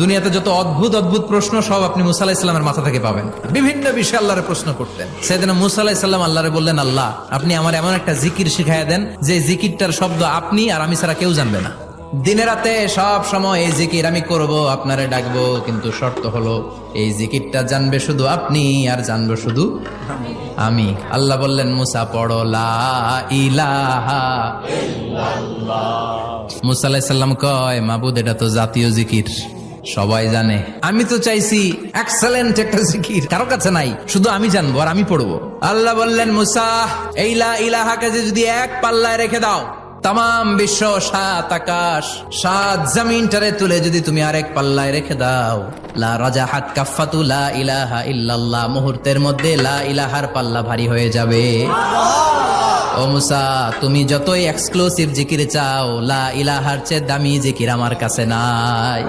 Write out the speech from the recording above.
দুনিয়াতে যত অদ্ভুত অদ্ভুত প্রশ্ন সব আপনি মুসা আলাইহিস সালামের মাথা থেকে পাবেন। বিভিন্ন বিষয়ে আল্লাহরে প্রশ্ন করতেন। সেদিনা মুসা আলাইহিস সালাম আল্লাহরে বললেন, আল্লাহ আপনি আমার এমন একটা জিকির শিখাইয়া দেন যে জিকিরটার শব্দ আপনি আর আমি ছাড়া কেউ জানবে না। দিনে রাতে সব সময় এই জিকির আমি করব, আপনারে ডাকবো, কিন্তু শর্ত হলো এই জিকিরটা জানবে শুধু আপনি আর জানবো শুধু আমি। আল্লাহ বললেন, মুসা পড়ো লা ইলাহা ইল্লাল্লাহ। মুসা আলাইহিস সালাম কয়, মাবুদ এটা তো জাতীয় জিকির, সবাই জানে। আমি তো চাইছি এক্সেলেন্ট একটা জিকির, কারো কাছে নাই, শুধু আমি জানবো আর আমি পড়বো। আল্লাহ বললেন, মুসা এই লা ইলাহাকে যদি এক পাল্লায় রেখে দাও, তাম বিশ্ব, 7 আকাশ 7 জমিনটারে তুলে যদি তুমি আরেক পাল্লায় রেখে দাও, লা রাজাহাত কাফাতু লা ইলাহা ইল্লাল্লাহ, মুহূর্তের মধ্যে লা ইলাহার পাল্লা ভারী হয়ে যাবে। ও মুসা, তুমি যতই এক্সক্লুসিভ জিকির চাও, লা ইলাহার চেয়ে দামি জিকির আমার কাছে নাই।